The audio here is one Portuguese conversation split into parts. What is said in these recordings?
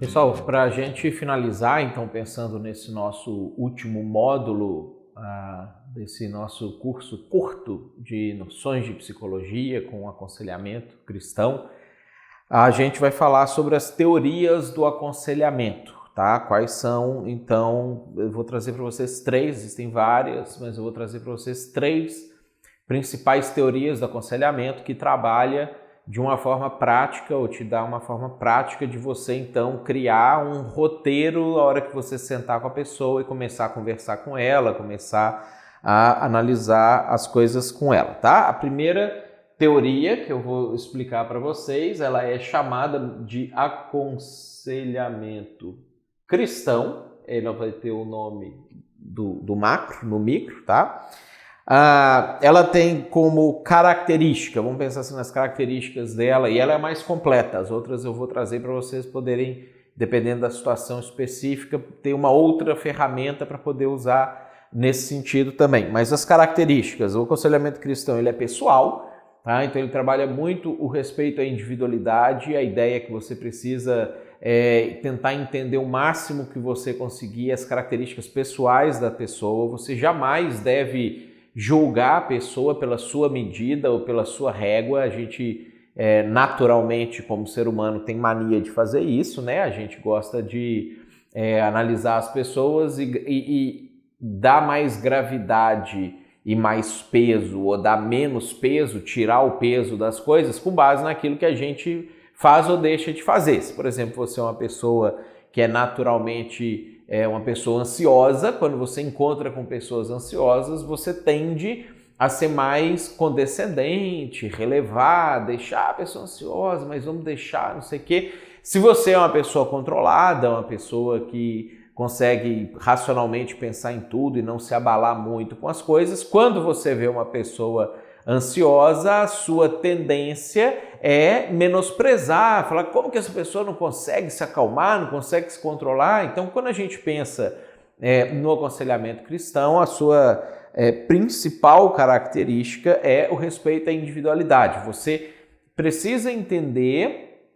Pessoal, para a gente finalizar, então, pensando nesse nosso último módulo desse nosso curso curto de noções de psicologia com aconselhamento cristão, a gente vai falar sobre as teorias do aconselhamento, tá? Quais são, então, eu vou trazer para vocês três, existem várias, mas eu vou trazer para vocês três principais teorias do aconselhamento que trabalha de uma forma prática, ou te dá uma forma prática de você, então, criar um roteiro na hora que você sentar com a pessoa e começar a conversar com ela, começar a analisar as coisas com ela, tá? A primeira teoria que eu vou explicar para vocês, ela é chamada de aconselhamento cristão, ela vai ter o nome do macro, no micro, tá? Ela tem como característica, vamos pensar assim nas características dela, e ela é mais completa, as outras eu vou trazer para vocês poderem, dependendo da situação específica, ter uma outra ferramenta para poder usar nesse sentido também. Mas as características, o aconselhamento cristão ele é pessoal, tá? Então ele trabalha muito o respeito à individualidade, a ideia é que você precisa tentar entender o máximo que você conseguir as características pessoais da pessoa, você jamais deve julgar a pessoa pela sua medida ou pela sua régua. A gente naturalmente, como ser humano, tem mania de fazer isso, né? A gente gosta de analisar as pessoas e dar mais gravidade e mais peso, ou dar menos peso, tirar o peso das coisas com base naquilo que a gente faz ou deixa de fazer. Se, por exemplo, você é uma pessoa que é naturalmente uma pessoa ansiosa, quando você encontra com pessoas ansiosas, você tende a ser mais condescendente, relevar, deixar a pessoa ansiosa, mas vamos deixar, não sei o quê. Se você é uma pessoa controlada, uma pessoa que consegue racionalmente pensar em tudo e não se abalar muito com as coisas, quando você vê uma pessoa ansiosa, a sua tendência é menosprezar, falar como que essa pessoa não consegue se acalmar, não consegue se controlar. Então, quando a gente pensa no aconselhamento cristão, a sua principal característica é o respeito à individualidade. Você precisa entender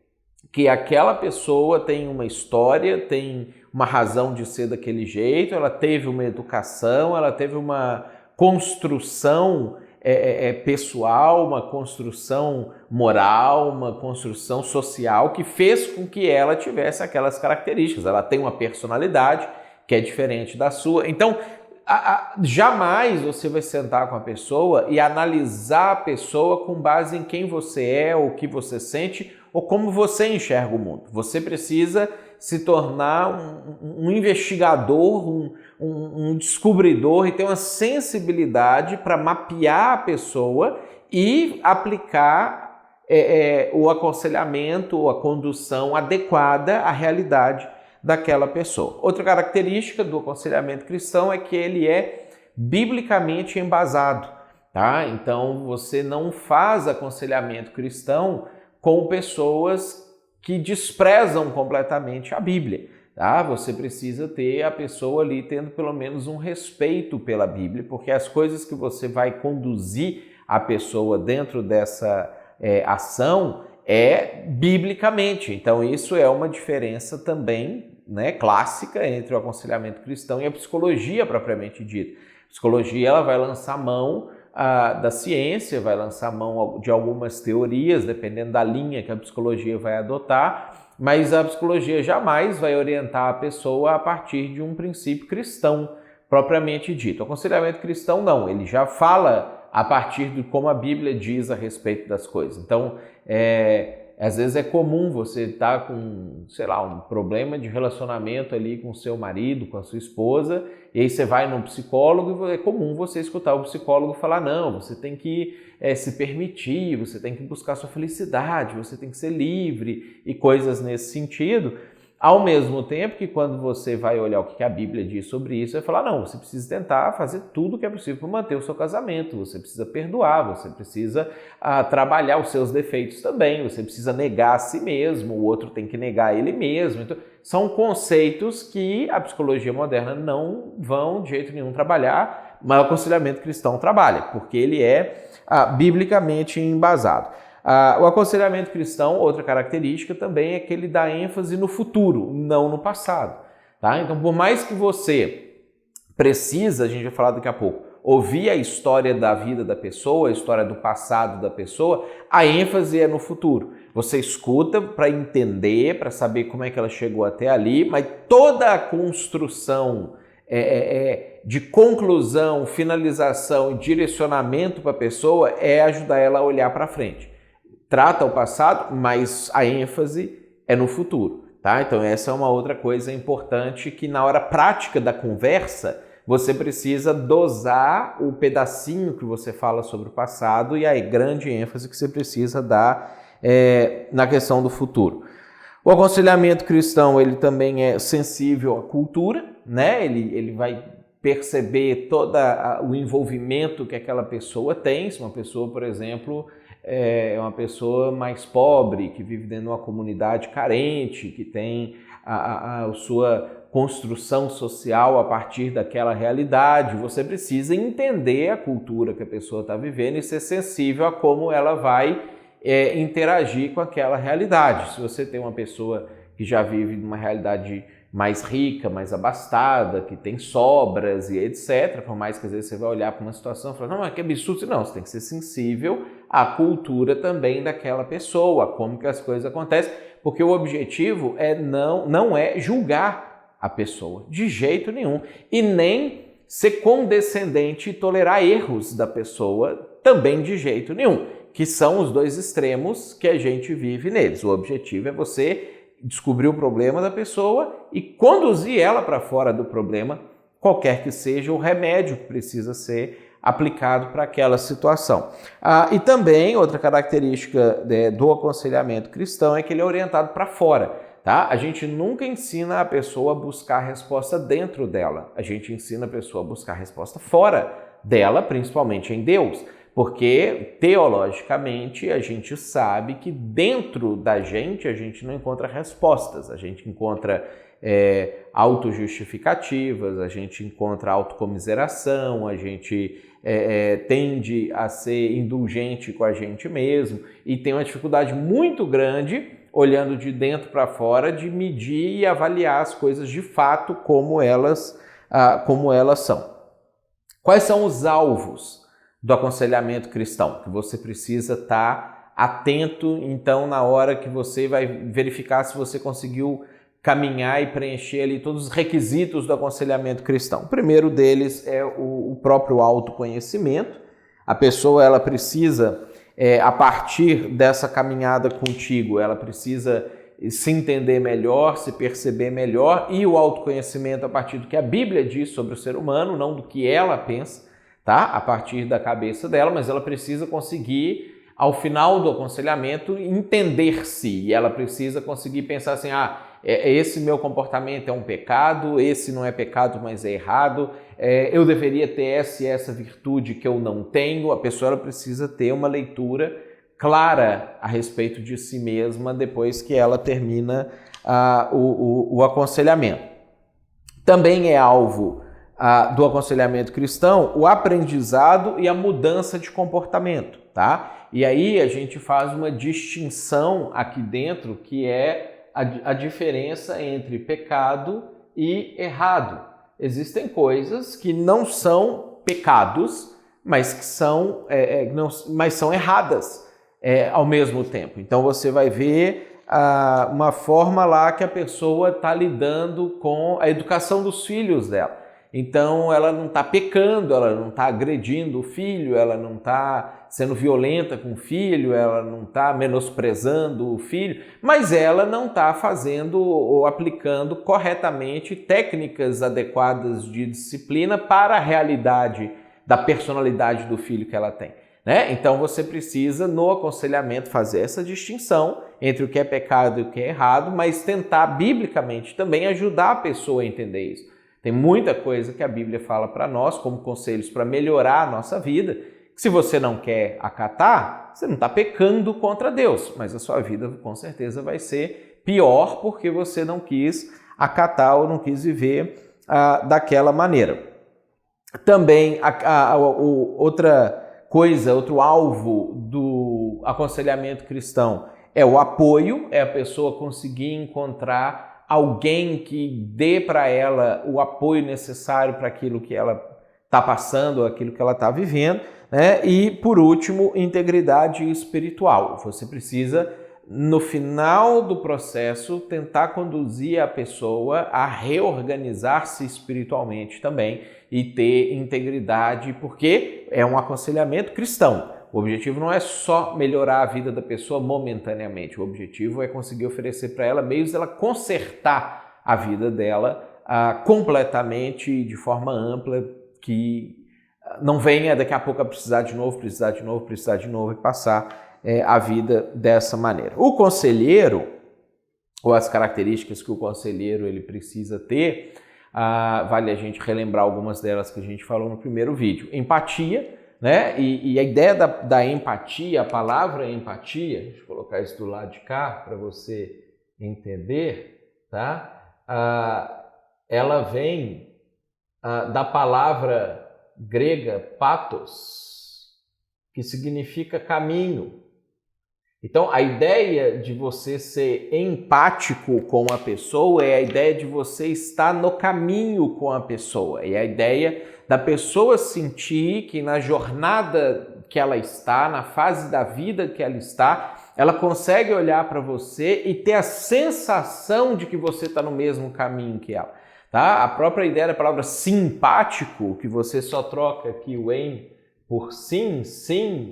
que aquela pessoa tem uma história, tem uma razão de ser daquele jeito, ela teve uma educação, ela teve uma construção pessoal, uma construção moral, uma construção social que fez com que ela tivesse aquelas características. Ela tem uma personalidade que é diferente da sua. Então, jamais você vai sentar com a pessoa e analisar a pessoa com base em quem você é, ou o que você sente, ou como você enxerga o mundo. Você precisa se tornar um investigador, um descobridor e ter uma sensibilidade para mapear a pessoa e aplicar o aconselhamento ou a condução adequada à realidade daquela pessoa. Outra característica do aconselhamento cristão é que ele é biblicamente embasado, tá? Então você não faz aconselhamento cristão com pessoas que desprezam completamente a Bíblia, tá? Você precisa ter a pessoa ali tendo pelo menos um respeito pela Bíblia, porque as coisas que você vai conduzir a pessoa dentro dessa ação biblicamente. Então isso é uma diferença também, né, clássica entre o aconselhamento cristão e a psicologia propriamente dita. A psicologia ela vai lançar mão da ciência, vai lançar mão de algumas teorias, dependendo da linha que a psicologia vai adotar, mas a psicologia jamais vai orientar a pessoa a partir de um princípio cristão propriamente dito. O aconselhamento cristão não, ele já fala a partir de como a Bíblia diz a respeito das coisas. Então, às vezes é comum você estar com, sei lá, um problema de relacionamento ali com o seu marido, com a sua esposa, e aí você vai num psicólogo e é comum você escutar o psicólogo falar, não, você tem que se permitir, você tem que buscar sua felicidade, você tem que ser livre e coisas nesse sentido. Ao mesmo tempo que quando você vai olhar o que a Bíblia diz sobre isso, vai falar, não, você precisa tentar fazer tudo o que é possível para manter o seu casamento, você precisa perdoar, você precisa trabalhar os seus defeitos também, você precisa negar a si mesmo, o outro tem que negar ele mesmo. Então, são conceitos que a psicologia moderna não vão de jeito nenhum trabalhar, mas o aconselhamento cristão trabalha, porque ele é biblicamente embasado. O aconselhamento cristão, outra característica também é que ele dá ênfase no futuro, não no passado. Tá? Então, por mais que você precisa, a gente vai falar daqui a pouco, ouvir a história da vida da pessoa, a história do passado da pessoa, a ênfase é no futuro. Você escuta para entender, para saber como é que ela chegou até ali, mas toda a construção de conclusão, finalização e direcionamento para a pessoa é ajudar ela a olhar para frente. Trata o passado, mas a ênfase é no futuro. Tá? Então essa é uma outra coisa importante que na hora prática da conversa você precisa dosar o pedacinho que você fala sobre o passado e a grande ênfase que você precisa dar na questão do futuro. O aconselhamento cristão ele também é sensível à cultura, né? Ele vai perceber todo o envolvimento que aquela pessoa tem. Se uma pessoa, por exemplo, é uma pessoa mais pobre, que vive dentro de uma comunidade carente, que tem a sua construção social a partir daquela realidade, você precisa entender a cultura que a pessoa está vivendo e ser sensível a como ela vai interagir com aquela realidade. Se você tem uma pessoa que já vive numa realidade mais rica, mais abastada, que tem sobras e etc., por mais que às vezes você vai olhar para uma situação e falar, não, mas que absurdo, não, você tem que ser sensível à cultura também daquela pessoa, como que as coisas acontecem, porque o objetivo não é julgar a pessoa, de jeito nenhum, e nem ser condescendente e tolerar erros da pessoa, também de jeito nenhum, que são os dois extremos que a gente vive neles. O objetivo é você descobrir o problema da pessoa e conduzir ela para fora do problema, qualquer que seja o remédio que precisa ser aplicado para aquela situação. E também, outra característica do aconselhamento cristão é que ele é orientado para fora. Tá? A gente nunca ensina a pessoa a buscar a resposta dentro dela, a gente ensina a pessoa a buscar a resposta fora dela, principalmente em Deus, porque teologicamente a gente sabe que dentro da gente a gente não encontra respostas, a gente encontra autojustificativas, a gente encontra autocomiseração, a gente tende a ser indulgente com a gente mesmo e tem uma dificuldade muito grande, olhando de dentro para fora, de medir e avaliar as coisas de fato como elas são. Quais são os alvos do aconselhamento cristão? Que você precisa estar atento, então, na hora que você vai verificar se você conseguiu caminhar e preencher ali todos os requisitos do aconselhamento cristão. O primeiro deles é o próprio autoconhecimento. A pessoa ela precisa... a partir dessa caminhada contigo, ela precisa se entender melhor, se perceber melhor, e o autoconhecimento a partir do que a Bíblia diz sobre o ser humano, não do que ela pensa, tá? A partir da cabeça dela, mas ela precisa conseguir, ao final do aconselhamento, entender-se, e ela precisa conseguir pensar assim, esse meu comportamento é um pecado, esse não é pecado, mas é errado, eu deveria ter essa virtude que eu não tenho. A pessoa ela precisa ter uma leitura clara a respeito de si mesma depois que ela termina o aconselhamento. Também é alvo do aconselhamento cristão o aprendizado e a mudança de comportamento, tá? E aí a gente faz uma distinção aqui dentro que é a diferença entre pecado e errado. Existem coisas que não são pecados, mas que são erradas ao mesmo tempo. Então você vai ver uma forma lá que a pessoa está lidando com a educação dos filhos dela. Então ela não está pecando, ela não está agredindo o filho, ela não está sendo violenta com o filho, ela não está menosprezando o filho, mas ela não está fazendo ou aplicando corretamente técnicas adequadas de disciplina para a realidade da personalidade do filho que ela tem, né? Então você precisa no aconselhamento fazer essa distinção entre o que é pecado e o que é errado, mas tentar biblicamente também ajudar a pessoa a entender isso. Tem muita coisa que a Bíblia fala para nós como conselhos para melhorar a nossa vida, que se você não quer acatar, você não está pecando contra Deus, mas a sua vida com certeza vai ser pior porque você não quis acatar ou não quis viver daquela maneira. Também outra coisa, outro alvo o aconselhamento cristão é o apoio, é a pessoa conseguir encontrar alguém que dê para ela o apoio necessário para aquilo que ela está passando, aquilo que ela está vivendo, né? E, por último, integridade espiritual. Você precisa, no final do processo, tentar conduzir a pessoa a reorganizar-se espiritualmente também e ter integridade, porque é um aconselhamento cristão. O objetivo não é só melhorar a vida da pessoa momentaneamente, o objetivo é conseguir oferecer para ela meios dela consertar a vida dela completamente, de forma ampla, que não venha daqui a pouco a precisar de novo e passar a vida dessa maneira. O conselheiro, ou as características que o conselheiro ele precisa ter, vale a gente relembrar algumas delas que a gente falou no primeiro vídeo. Empatia, né? E a ideia da empatia, a palavra empatia, deixa eu colocar isso do lado de cá para você entender, tá? Ela vem da palavra grega pathos, que significa caminho. Então, a ideia de você ser empático com a pessoa é a ideia de você estar no caminho com a pessoa. É a ideia da pessoa sentir que na jornada que ela está, na fase da vida que ela está, ela consegue olhar para você e ter a sensação de que você está no mesmo caminho que ela. Tá? A própria ideia da palavra simpático, que você só troca aqui o em por sim,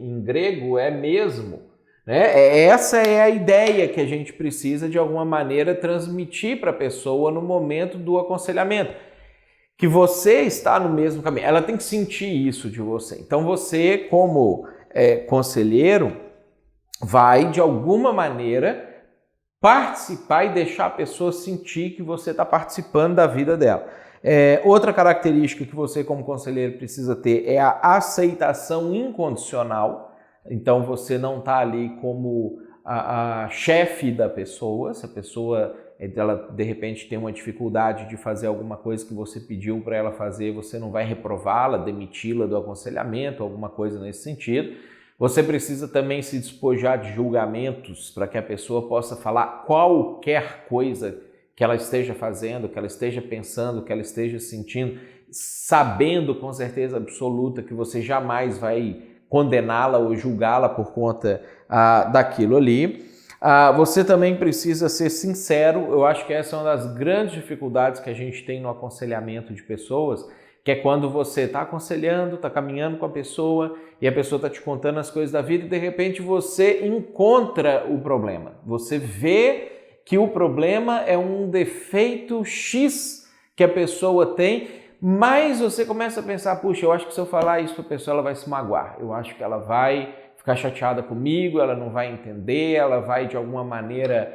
em grego é mesmo. Essa é a ideia que a gente precisa, de alguma maneira, transmitir para a pessoa no momento do aconselhamento. Que você está no mesmo caminho. Ela tem que sentir isso de você. Então você, como conselheiro, vai, de alguma maneira, participar e deixar a pessoa sentir que você está participando da vida dela. Outra característica que você, como conselheiro, precisa ter é a aceitação incondicional. Então você não está ali como a chefe da pessoa. Se a pessoa ela de repente tem uma dificuldade de fazer alguma coisa que você pediu para ela fazer, você não vai reprová-la, demiti-la do aconselhamento, alguma coisa nesse sentido. Você precisa também se despojar de julgamentos para que a pessoa possa falar qualquer coisa que ela esteja fazendo, que ela esteja pensando, que ela esteja sentindo, sabendo com certeza absoluta que você jamais vai condená-la ou julgá-la por conta daquilo ali. Você também precisa ser sincero. Eu acho que essa é uma das grandes dificuldades que a gente tem no aconselhamento de pessoas, que é quando você está aconselhando, está caminhando com a pessoa e a pessoa está te contando as coisas da vida e de repente você encontra o problema. Você vê que o problema é um defeito X que a pessoa tem, mas você começa a pensar, puxa, eu acho que se eu falar isso para a pessoa, ela vai se magoar. Eu acho que ela vai ficar chateada comigo, ela não vai entender, ela vai de alguma maneira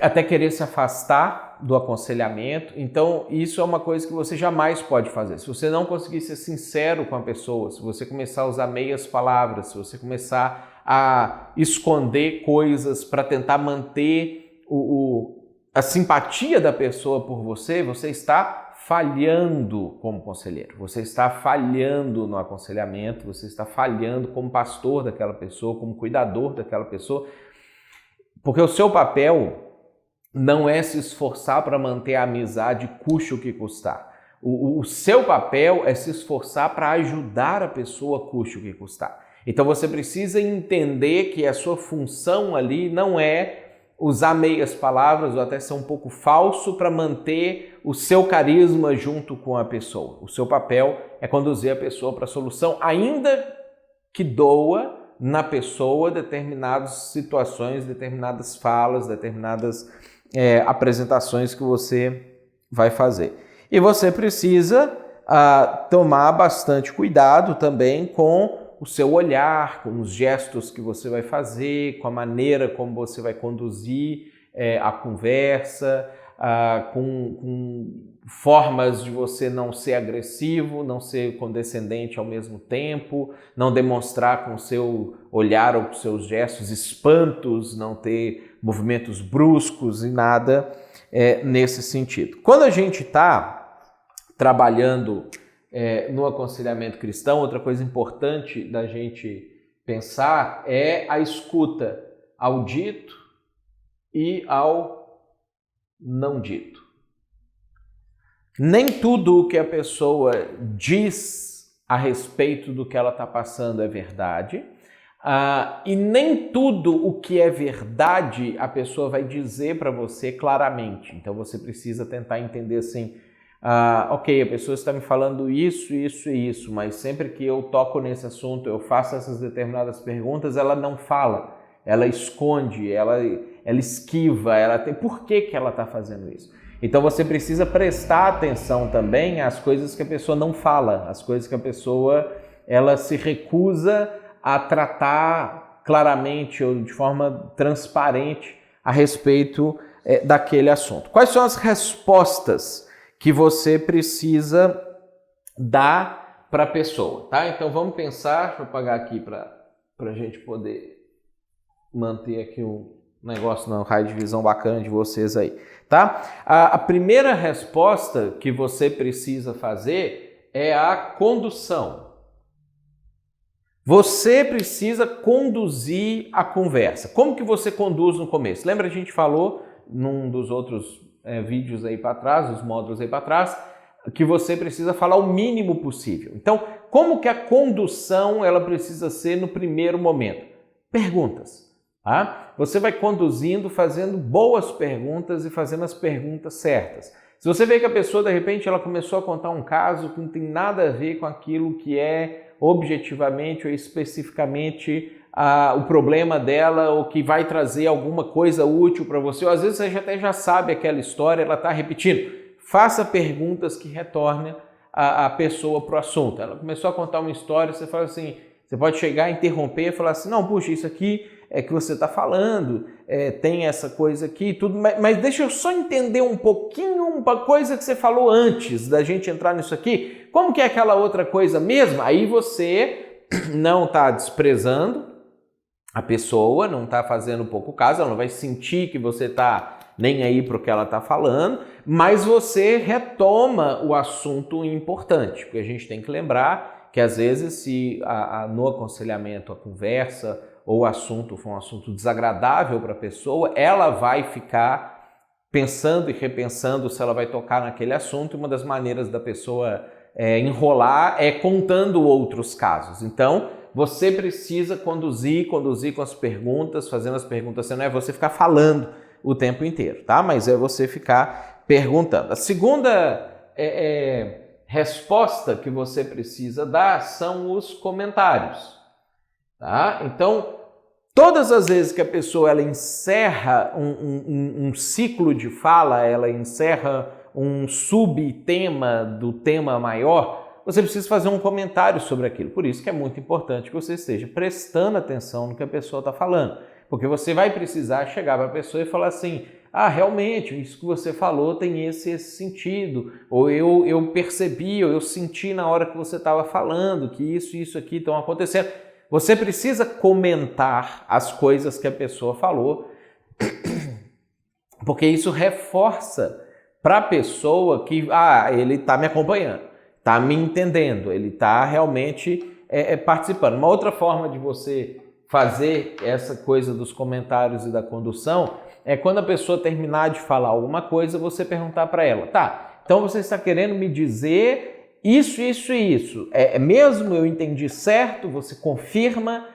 até querer se afastar do aconselhamento. Então, isso é uma coisa que você jamais pode fazer. Se você não conseguir ser sincero com a pessoa, se você começar a usar meias palavras, se você começar a esconder coisas para tentar manter a simpatia da pessoa por você, você está falhando como conselheiro, você está falhando no aconselhamento, você está falhando como pastor daquela pessoa, como cuidador daquela pessoa, porque o seu papel não é se esforçar para manter a amizade, custe o que custar. O seu papel é se esforçar para ajudar a pessoa, custe o que custar. Então você precisa entender que a sua função ali não é usar meias palavras ou até ser um pouco falso para manter o seu carisma junto com a pessoa. O seu papel é conduzir a pessoa para a solução, ainda que doa na pessoa determinadas situações, determinadas falas, determinadas apresentações que você vai fazer. E você precisa tomar bastante cuidado também com o seu olhar, com os gestos que você vai fazer, com a maneira como você vai conduzir a conversa, com formas de você não ser agressivo, não ser condescendente ao mesmo tempo, não demonstrar com o seu olhar ou com os seus gestos espantos, não ter movimentos bruscos e nada nesse sentido. Quando a gente está trabalhando no aconselhamento cristão, outra coisa importante da gente pensar é a escuta ao dito e ao não dito. Nem tudo o que a pessoa diz a respeito do que ela está passando é verdade, e nem tudo o que é verdade a pessoa vai dizer para você claramente. Então você precisa tentar entender assim, ok, a pessoa está me falando isso, isso e isso, mas sempre que eu toco nesse assunto, eu faço essas determinadas perguntas, ela não fala, ela esconde, ela esquiva, ela tem... Por que ela está fazendo isso? Então você precisa prestar atenção também às coisas que a pessoa não fala, às coisas que a pessoa ela se recusa a tratar claramente ou de forma transparente a respeito daquele assunto. Quais são as respostas que você precisa dar para a pessoa, tá? Então vamos pensar, deixa eu apagar aqui para a gente poder manter aqui um negócio no raio de visão bacana de vocês aí, tá? A primeira resposta que você precisa fazer é a condução. Você precisa conduzir a conversa. Como que você conduz no começo? Lembra, a gente falou num dos outros vídeos aí para trás, os módulos aí para trás, que você precisa falar o mínimo possível. Então, como que a condução ela precisa ser no primeiro momento? Perguntas. Tá? Você vai conduzindo, fazendo boas perguntas e fazendo as perguntas certas. Se você vê que a pessoa, de repente, ela começou a contar um caso que não tem nada a ver com aquilo que é objetivamente ou especificamente o problema dela, ou que vai trazer alguma coisa útil para você, ou às vezes você até já sabe aquela história, ela está repetindo. Faça perguntas que retornem a pessoa para o assunto. Ela começou a contar uma história, você fala assim, você pode chegar, interromper e falar assim, não, puxa, isso aqui é que você está falando, tem essa coisa aqui, tudo, mas deixa eu só entender um pouquinho uma coisa que você falou antes da gente entrar nisso aqui. Como que é aquela outra coisa mesmo? Aí você não está desprezando a pessoa, não está fazendo pouco caso, ela não vai sentir que você está nem aí para o que ela está falando, mas você retoma o assunto importante, porque a gente tem que lembrar que às vezes se no aconselhamento, a conversa ou o assunto for um assunto desagradável para a pessoa, ela vai ficar pensando e repensando se ela vai tocar naquele assunto, e uma das maneiras da pessoa enrolar é contando outros casos. Então, você precisa conduzir com as perguntas, fazendo as perguntas, não é você ficar falando o tempo inteiro, tá? Mas é você ficar perguntando. A segunda resposta que você precisa dar são os comentários. Tá? Então, todas as vezes que a pessoa ela encerra um ciclo de fala, ela encerra um subtema do tema maior, você precisa fazer um comentário sobre aquilo. Por isso que é muito importante que você esteja prestando atenção no que a pessoa está falando, porque você vai precisar chegar para a pessoa e falar assim, realmente, isso que você falou tem esse sentido, ou eu percebi, ou eu senti na hora que você estava falando que isso e isso aqui estão acontecendo. Você precisa comentar as coisas que a pessoa falou, porque isso reforça para a pessoa que ele está me acompanhando, está me entendendo, ele está realmente participando. Uma outra forma de você fazer essa coisa dos comentários e da condução é quando a pessoa terminar de falar alguma coisa, você perguntar para ela, tá, então você está querendo me dizer isso, isso e isso. Mesmo eu entendi certo, você confirma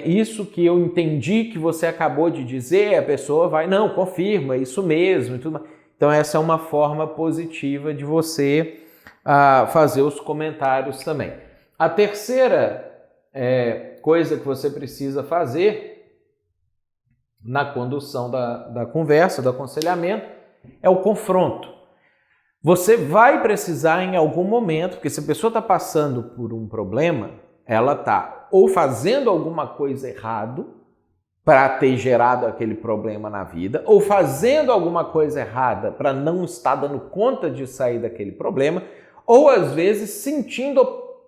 isso que eu entendi que você acabou de dizer, a pessoa vai, não, confirma, isso mesmo. E tudo mais. Então essa é uma forma positiva de você fazer os comentários também. A terceira coisa que você precisa fazer na condução da conversa, do aconselhamento, é o confronto. Você vai precisar em algum momento, porque se a pessoa está passando por um problema, ela está ou fazendo alguma coisa errado para ter gerado aquele problema na vida, ou fazendo alguma coisa errada para não estar dando conta de sair daquele problema, ou às vezes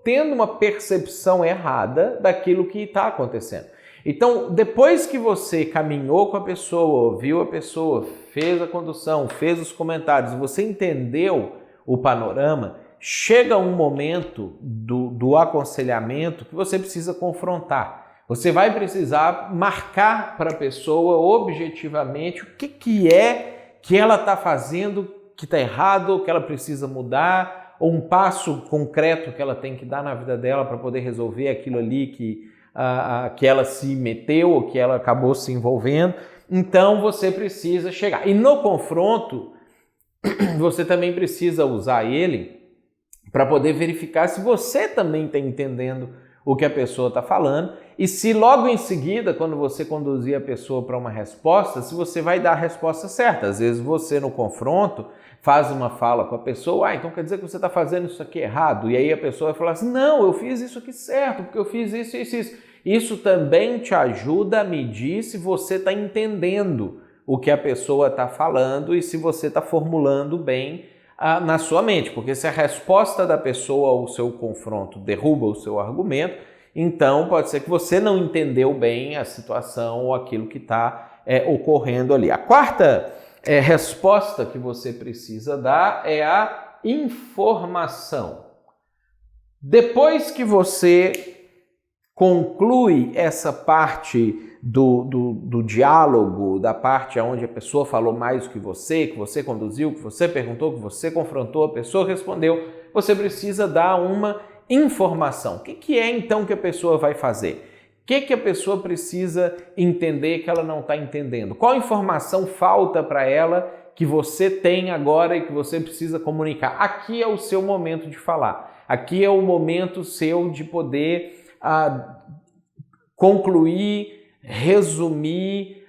tendo uma percepção errada daquilo que está acontecendo. Então, depois que você caminhou com a pessoa, ouviu a pessoa, fez a condução, fez os comentários, você entendeu o panorama, chega um momento do aconselhamento que você precisa confrontar. Você vai precisar marcar para a pessoa objetivamente o que é que ela está fazendo que está errado, ou que ela precisa mudar, ou um passo concreto que ela tem que dar na vida dela para poder resolver aquilo ali que ela se meteu ou que ela acabou se envolvendo. Então você precisa chegar. E no confronto, você também precisa usar ele para poder verificar se você também está entendendo o que a pessoa está falando e se logo em seguida, quando você conduzir a pessoa para uma resposta, se você vai dar a resposta certa. Às vezes você no confronto faz uma fala com a pessoa, então quer dizer que você está fazendo isso aqui errado, e aí a pessoa vai falar assim, não, eu fiz isso aqui certo, porque eu fiz isso, isso, isso. Isso também te ajuda a medir se você está entendendo o que a pessoa está falando e se você está formulando bem na sua mente, porque se a resposta da pessoa ao seu confronto derruba o seu argumento, então pode ser que você não entendeu bem a situação ou aquilo que está ocorrendo ali. A quarta resposta que você precisa dar é a informação. Depois que você conclui essa parte do diálogo, da parte onde a pessoa falou mais do que você conduziu, que você perguntou, que você confrontou, a pessoa respondeu, você precisa dar uma informação. O que é então que a pessoa vai fazer? O que a pessoa precisa entender que ela não está entendendo? Qual informação falta para ela que você tem agora e que você precisa comunicar? Aqui é o seu momento de falar. Aqui é o momento seu de poder concluir, resumir,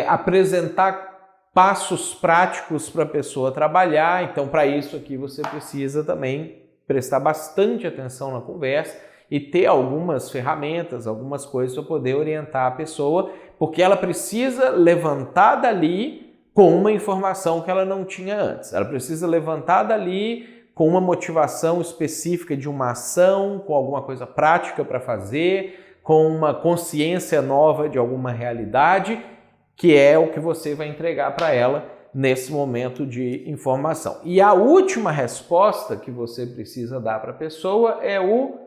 apresentar passos práticos para a pessoa trabalhar. Então, para isso aqui você precisa também prestar bastante atenção na conversa e ter algumas ferramentas, algumas coisas para poder orientar a pessoa, porque ela precisa levantar dali com uma informação que ela não tinha antes. Ela precisa levantar dali com uma motivação específica de uma ação, com alguma coisa prática para fazer, com uma consciência nova de alguma realidade, que é o que você vai entregar para ela nesse momento de informação. E a última resposta que você precisa dar para a pessoa é o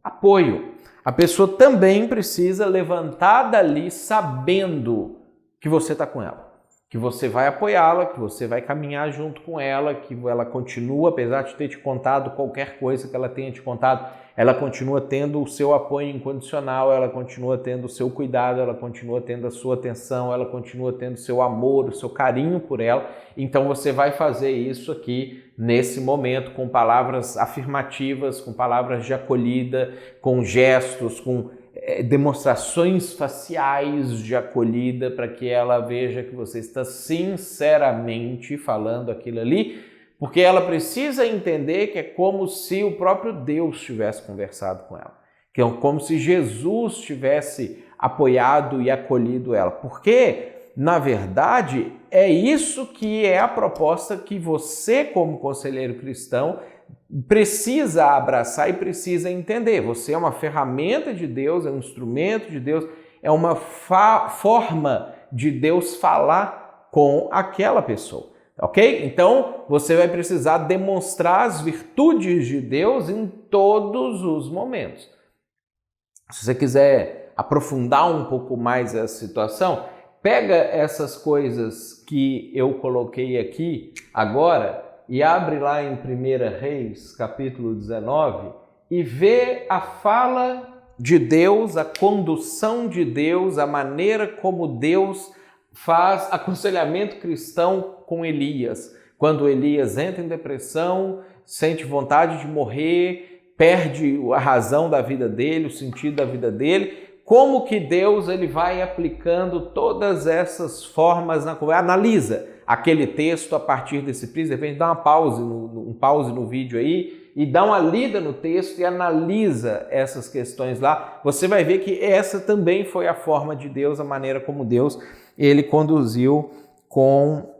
apoio. A pessoa também precisa levantar dali sabendo que você está com ela, que você vai apoiá-la, que você vai caminhar junto com ela, que ela continua, apesar de ter te contado qualquer coisa que ela tenha te contado, ela continua tendo o seu apoio incondicional, ela continua tendo o seu cuidado, ela continua tendo a sua atenção, ela continua tendo o seu amor, o seu carinho por ela. Então você vai fazer isso aqui nesse momento com palavras afirmativas, com palavras de acolhida, com gestos, com demonstrações faciais de acolhida para que ela veja que você está sinceramente falando aquilo ali, porque ela precisa entender que é como se o próprio Deus tivesse conversado com ela, que é como se Jesus tivesse apoiado e acolhido ela, porque, na verdade, é isso que é a proposta que você, como conselheiro cristão, precisa abraçar e precisa entender. Você é uma ferramenta de Deus, é um instrumento de Deus, é uma forma de Deus falar com aquela pessoa. Ok? Então, você vai precisar demonstrar as virtudes de Deus em todos os momentos. Se você quiser aprofundar um pouco mais essa situação, pega essas coisas que eu coloquei aqui agora e abre lá em 1 Reis, capítulo 19, e vê a fala de Deus, a condução de Deus, a maneira como Deus faz aconselhamento cristão com Elias. Quando Elias entra em depressão, sente vontade de morrer, perde a razão da vida dele, o sentido da vida dele, como que Deus ele vai aplicando todas essas formas na conversa. Analisa aquele texto a partir desse prisma, de repente dá um pause no vídeo aí e dá uma lida no texto e analisa essas questões lá. Você vai ver que essa também foi a forma de Deus, a maneira como Deus ele conduziu com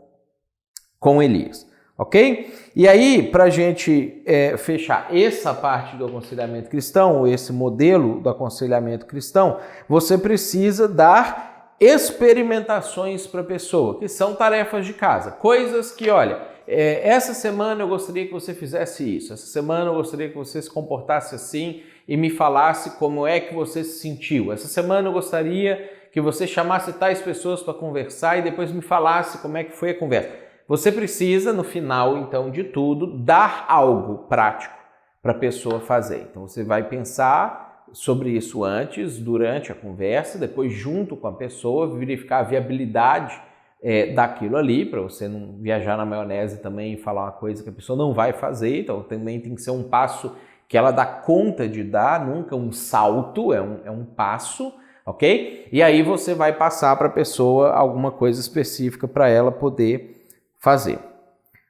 Elias, ok? E aí, para a gente fechar essa parte do aconselhamento cristão, esse modelo do aconselhamento cristão, você precisa dar experimentações para a pessoa, que são tarefas de casa, coisas que, olha, essa semana eu gostaria que você fizesse isso, essa semana eu gostaria que você se comportasse assim e me falasse como é que você se sentiu. Essa semana eu gostaria que você chamasse tais pessoas para conversar e depois me falasse como é que foi a conversa. Você precisa, no final, então, de tudo, dar algo prático para a pessoa fazer. Então, você vai pensar sobre isso antes, durante a conversa, depois junto com a pessoa, verificar a viabilidade daquilo ali, para você não viajar na maionese também e falar uma coisa que a pessoa não vai fazer. Então, também tem que ser um passo que ela dá conta de dar, nunca um salto, é um passo, ok? E aí você vai passar para a pessoa alguma coisa específica para ela poder fazer,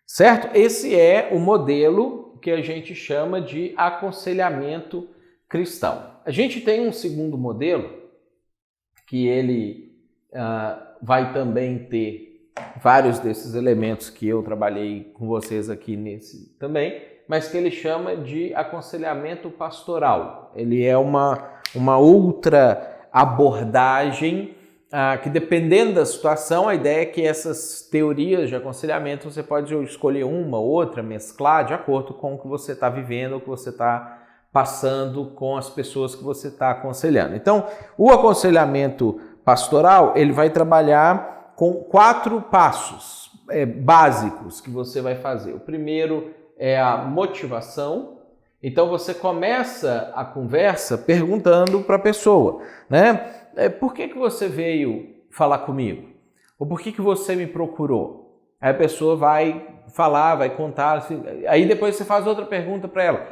certo? Esse é o modelo que a gente chama de aconselhamento cristão. A gente tem um segundo modelo que ele vai também ter vários desses elementos que eu trabalhei com vocês aqui nesse também, mas que ele chama de aconselhamento pastoral. Ele é uma outra abordagem que, dependendo da situação, a ideia é que essas teorias de aconselhamento você pode escolher uma ou outra, mesclar de acordo com o que você está vivendo, o que você está passando com as pessoas que você está aconselhando. Então, o aconselhamento pastoral, ele vai trabalhar com 4 passos básicos que você vai fazer. O primeiro é a motivação. Então, você começa a conversa perguntando para a pessoa, né? Por que você veio falar comigo? Ou por que você me procurou? Aí a pessoa vai falar, vai contar. Assim, aí depois você faz outra pergunta para ela.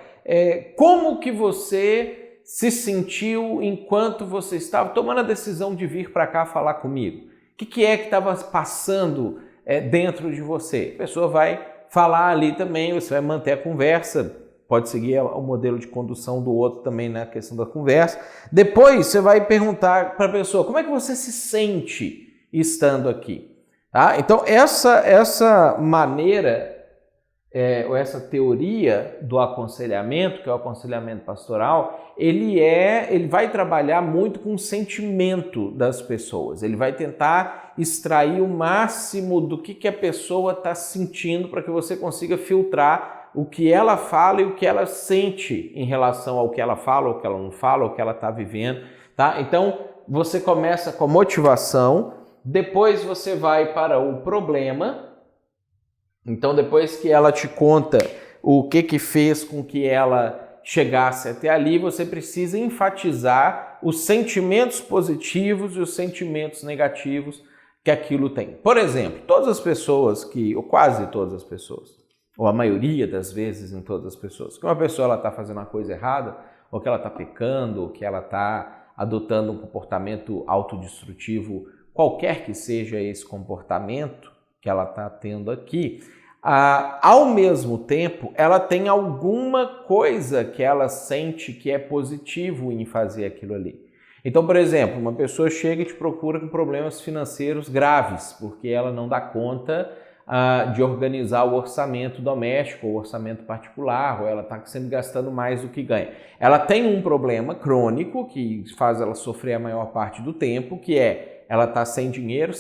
Como que você se sentiu enquanto você estava tomando a decisão de vir para cá falar comigo? O que é que estava passando dentro de você? A pessoa vai falar ali também, você vai manter a conversa, pode seguir o modelo de condução do outro também na questão da conversa. Depois você vai perguntar para a pessoa, como é que você se sente estando aqui? Tá? Então essa maneira, ou essa teoria do aconselhamento, que é o aconselhamento pastoral, ele vai trabalhar muito com o sentimento das pessoas. Ele vai tentar extrair o máximo do que a pessoa está sentindo para que você consiga filtrar o que ela fala e o que ela sente em relação ao que ela fala, ou que ela não fala, ou que ela está vivendo. Tá? Então, você começa com a motivação, depois você vai para o problema. Então, depois que ela te conta o que fez com que ela chegasse até ali, você precisa enfatizar os sentimentos positivos e os sentimentos negativos que aquilo tem. Por exemplo, todas as pessoas ou quase todas as pessoas, ou a maioria das vezes em todas as pessoas, que uma pessoa está fazendo uma coisa errada, ou que ela está pecando, ou que ela está adotando um comportamento autodestrutivo, qualquer que seja esse comportamento que ela está tendo aqui, ao mesmo tempo, ela tem alguma coisa que ela sente que é positivo em fazer aquilo ali. Então, por exemplo, uma pessoa chega e te procura com problemas financeiros graves, porque ela não dá conta de organizar o orçamento doméstico, o orçamento particular, ou ela está sempre gastando mais do que ganha. Ela tem um problema crônico que faz ela sofrer a maior parte do tempo, que ela está sem dinheiro,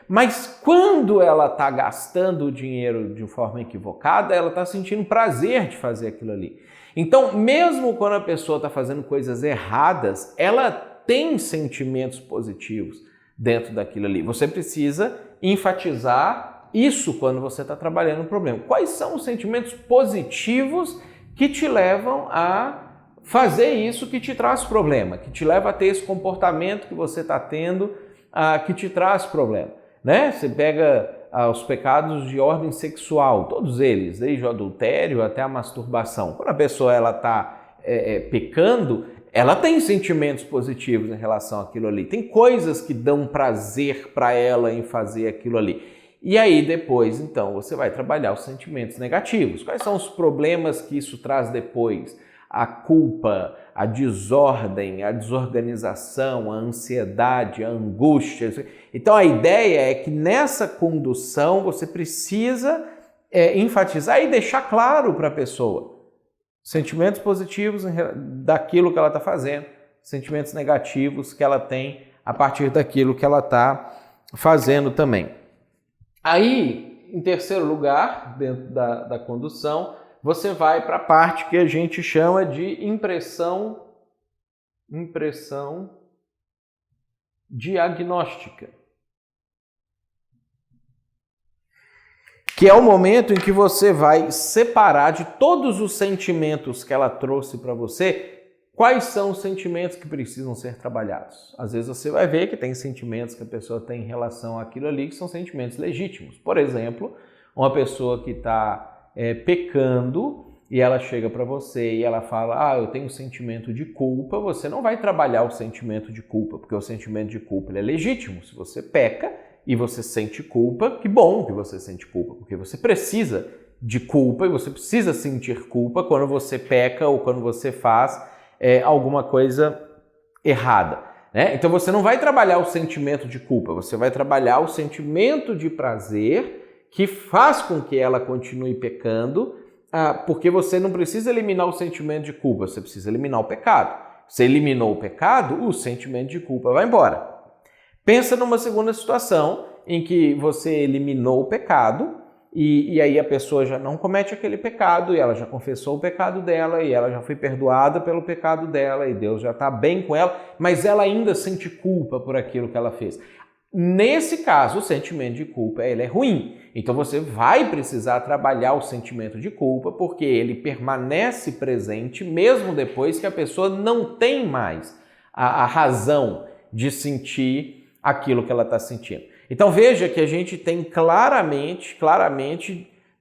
mas quando ela está gastando o dinheiro de forma equivocada, ela está sentindo prazer de fazer aquilo ali. Então, mesmo quando a pessoa está fazendo coisas erradas, ela tem sentimentos positivos dentro daquilo ali. Você precisa enfatizar isso quando você está trabalhando no problema. Quais são os sentimentos positivos que te levam a fazer isso que te traz problema, que te leva a ter esse comportamento que você está tendo, que te traz problema, né? Você pega os pecados de ordem sexual, todos eles, desde o adultério até a masturbação. Quando a pessoa está pecando, ela tem sentimentos positivos em relação àquilo ali. Tem coisas que dão prazer para ela em fazer aquilo ali. E aí depois, então, você vai trabalhar os sentimentos negativos. Quais são os problemas que isso traz depois? A culpa, a desordem, a desorganização, a ansiedade, a angústia. Então a ideia é que nessa condução você precisa enfatizar e deixar claro para a pessoa sentimentos positivos daquilo que ela está fazendo, sentimentos negativos que ela tem a partir daquilo que ela está fazendo também. Aí em terceiro lugar, dentro da condução, você vai para a parte que a gente chama de impressão diagnóstica. Que é o momento em que você vai separar de todos os sentimentos que ela trouxe para você, quais são os sentimentos que precisam ser trabalhados. Às vezes você vai ver que tem sentimentos que a pessoa tem em relação àquilo ali que são sentimentos legítimos. Por exemplo, uma pessoa que está pecando e ela chega para você e ela fala, eu tenho um sentimento de culpa, você não vai trabalhar o sentimento de culpa, porque o sentimento de culpa ele é legítimo. Se você peca e você sente culpa, que bom que você sente culpa, porque você precisa de culpa e você precisa sentir culpa quando você peca ou quando você faz alguma coisa errada, né? Então você não vai trabalhar o sentimento de culpa, você vai trabalhar o sentimento de prazer que faz com que ela continue pecando, porque você não precisa eliminar o sentimento de culpa, você precisa eliminar o pecado. Você eliminou o pecado, o sentimento de culpa vai embora. Pensa numa segunda situação em que você eliminou o pecado e aí a pessoa já não comete aquele pecado e ela já confessou o pecado dela e ela já foi perdoada pelo pecado dela e Deus já está bem com ela, mas ela ainda sente culpa por aquilo que ela fez. Nesse caso, o sentimento de culpa ele é ruim. Então você vai precisar trabalhar o sentimento de culpa porque ele permanece presente mesmo depois que a pessoa não tem mais a razão de sentir aquilo que ela está sentindo. Então veja que a gente tem claramente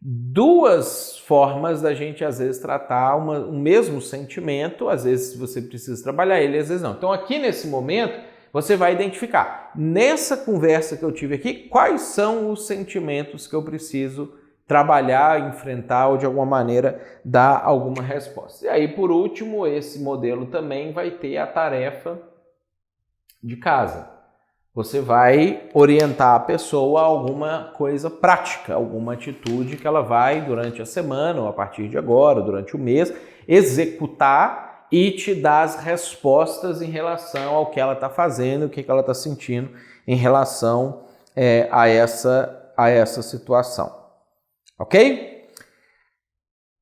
duas formas da gente às vezes tratar um mesmo sentimento, às vezes você precisa trabalhar ele, às vezes não. Então aqui nesse momento você vai identificar, nessa conversa que eu tive aqui, quais são os sentimentos que eu preciso trabalhar, enfrentar ou de alguma maneira dar alguma resposta. E aí por último, esse modelo também vai ter a tarefa de casa. Você vai orientar a pessoa a alguma coisa prática, alguma atitude que ela vai, durante a semana, ou a partir de agora, durante o mês, executar e te dar as respostas em relação ao que ela está fazendo, o que ela está sentindo em relação a essa situação. Ok?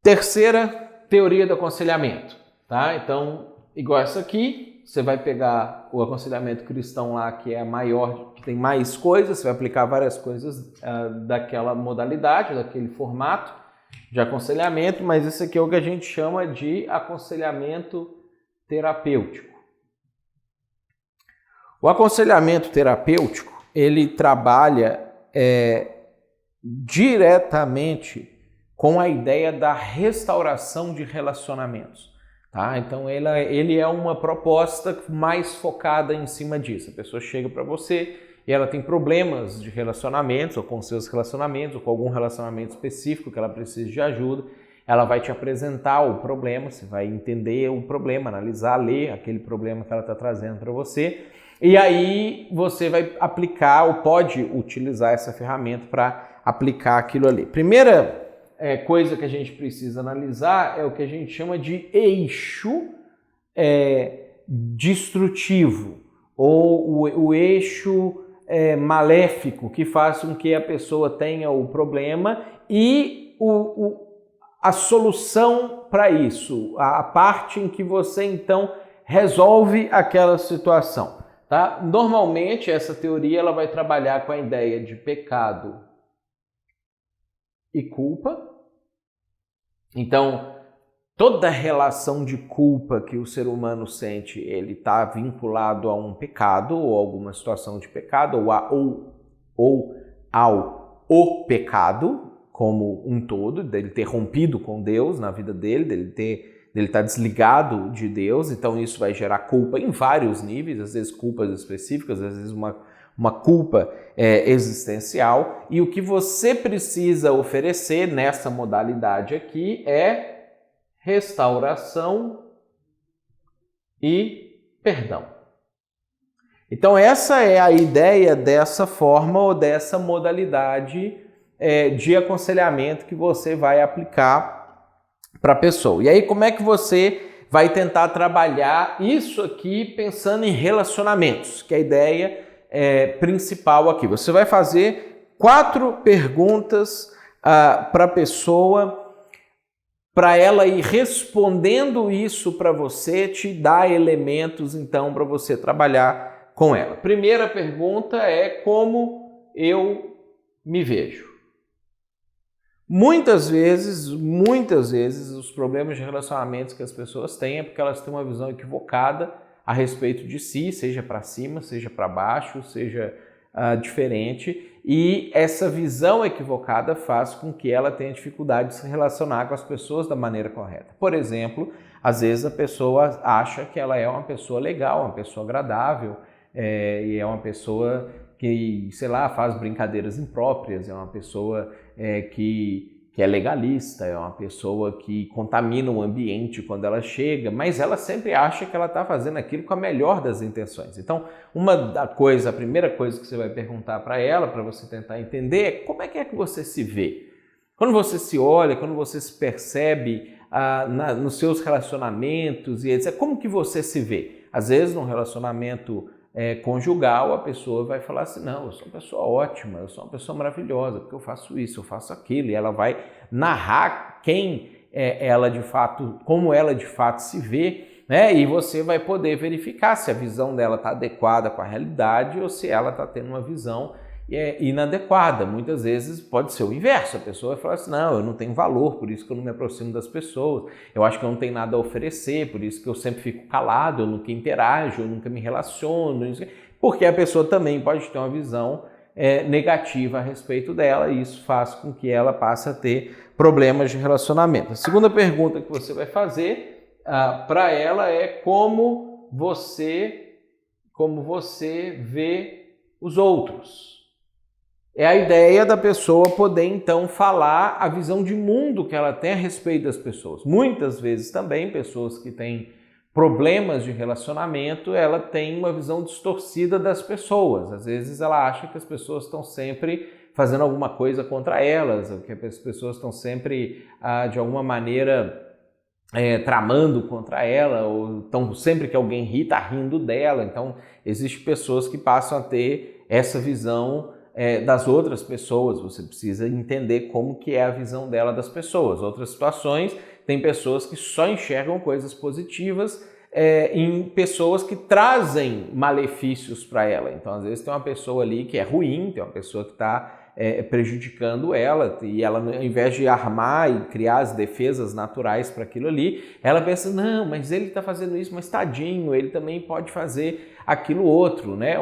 Terceira teoria do aconselhamento. Tá? Então, igual essa aqui, você vai pegar o aconselhamento cristão lá, que é maior, que tem mais coisas, você vai aplicar várias coisas daquela modalidade, daquele formato de aconselhamento, mas esse aqui é o que a gente chama de aconselhamento terapêutico. O aconselhamento terapêutico, ele trabalha diretamente com a ideia da restauração de relacionamentos. Tá? Então ele é uma proposta mais focada em cima disso. A pessoa chega para você e ela tem problemas de relacionamentos, ou com seus relacionamentos, ou com algum relacionamento específico que ela precisa de ajuda. Ela vai te apresentar o problema, você vai entender o problema, analisar, ler aquele problema que ela está trazendo para você. E aí você vai aplicar ou pode utilizar essa ferramenta para aplicar aquilo ali. Primeira coisa que a gente precisa analisar é o que a gente chama de eixo destrutivo ou o eixo maléfico que faz com que a pessoa tenha o problema e a solução para isso, a parte em que você então resolve aquela situação. Tá? Normalmente essa teoria ela vai trabalhar com a ideia de pecado e culpa. Então, toda relação de culpa que o ser humano sente, ele está vinculado a um pecado ou alguma situação de pecado ou ao pecado como um todo, dele ter rompido com Deus na vida dele, dele estar desligado de Deus. Então isso vai gerar culpa em vários níveis, às vezes culpas específicas, às vezes uma culpa existencial, e o que você precisa oferecer nessa modalidade aqui é restauração e perdão. Então essa é a ideia dessa forma ou dessa modalidade de aconselhamento que você vai aplicar para a pessoa. E aí como é que você vai tentar trabalhar isso aqui pensando em relacionamentos, que é a ideia principal aqui. Você vai fazer 4 perguntas para a pessoa, para ela ir respondendo isso para você, te dá elementos então para você trabalhar com ela. Primeira pergunta é: como eu me vejo? Muitas vezes, os problemas de relacionamentos que as pessoas têm é porque elas têm uma visão equivocada a respeito de si, seja para cima, seja para baixo, seja diferente, e essa visão equivocada faz com que ela tenha dificuldade de se relacionar com as pessoas da maneira correta. Por exemplo, às vezes a pessoa acha que ela é uma pessoa legal, uma pessoa agradável, e é uma pessoa que, sei lá, faz brincadeiras impróprias, é uma pessoa que é legalista, é uma pessoa que contamina o ambiente quando ela chega, mas ela sempre acha que ela está fazendo aquilo com a melhor das intenções. Então, a primeira coisa que você vai perguntar para ela, para você tentar entender, é como é que você se vê. Quando você se olha, quando você se percebe nos seus relacionamentos, e etc., como que você se vê? Às vezes, num relacionamento conjugal, a pessoa vai falar assim: não, eu sou uma pessoa ótima, eu sou uma pessoa maravilhosa, porque eu faço isso, eu faço aquilo, e ela vai narrar como ela de fato se vê, né? E você vai poder verificar se a visão dela está adequada com a realidade ou se ela está tendo uma visão inadequada. Muitas vezes pode ser o inverso, a pessoa vai falar assim: não, eu não tenho valor, por isso que eu não me aproximo das pessoas, eu acho que eu não tenho nada a oferecer, por isso que eu sempre fico calado, eu nunca interajo, eu nunca me relaciono, porque a pessoa também pode ter uma visão negativa a respeito dela, e isso faz com que ela passe a ter problemas de relacionamento. A segunda pergunta que você vai fazer para ela é como você vê os outros. É a ideia da pessoa poder, então, falar a visão de mundo que ela tem a respeito das pessoas. Muitas vezes também, pessoas que têm problemas de relacionamento, ela tem uma visão distorcida das pessoas. Às vezes ela acha que as pessoas estão sempre fazendo alguma coisa contra elas, ou que as pessoas estão sempre, de alguma maneira, tramando contra ela, ou estão sempre que alguém ri, está rindo dela. Então, existem pessoas que passam a ter essa visão das outras pessoas. Você precisa entender como que é a visão dela das pessoas. Outras situações, tem pessoas que só enxergam coisas positivas em pessoas que trazem malefícios para ela. Então, às vezes tem uma pessoa ali que é ruim, tem uma pessoa que está prejudicando ela, e ela, ao invés de armar e criar as defesas naturais para aquilo ali, ela pensa: não, mas ele está fazendo isso, mas tadinho, ele também pode fazer aquilo outro, né?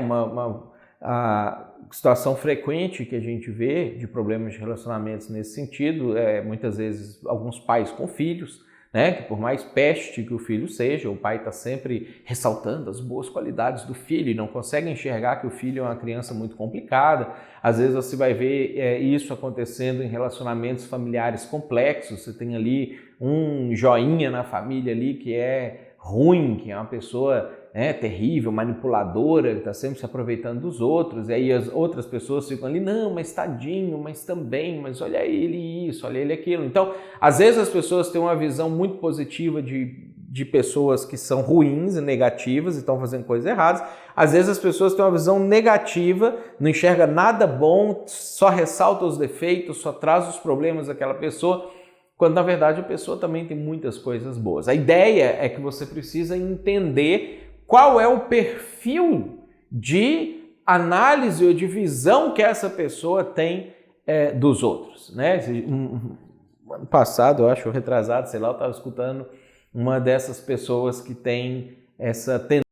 A situação frequente que a gente vê de problemas de relacionamentos nesse sentido muitas vezes alguns pais com filhos, né? Que por mais peste que o filho seja, o pai está sempre ressaltando as boas qualidades do filho e não consegue enxergar que o filho é uma criança muito complicada. Às vezes você vai ver isso acontecendo em relacionamentos familiares complexos. Você tem ali um joinha na família ali que é ruim, que é uma pessoa terrível, manipuladora, que está sempre se aproveitando dos outros, e aí as outras pessoas ficam ali: não, mas tadinho, mas também, mas olha ele isso, olha ele aquilo. Então, às vezes as pessoas têm uma visão muito positiva de pessoas que são ruins e negativas e estão fazendo coisas erradas. Às vezes as pessoas têm uma visão negativa, não enxerga nada bom, só ressalta os defeitos, só traz os problemas daquela pessoa, quando na verdade a pessoa também tem muitas coisas boas. A ideia é que você precisa entender qual é o perfil de análise ou de visão que essa pessoa tem dos outros, né? Ano passado, eu acho, retrasado, sei lá, eu estava escutando uma dessas pessoas que tem essa tendência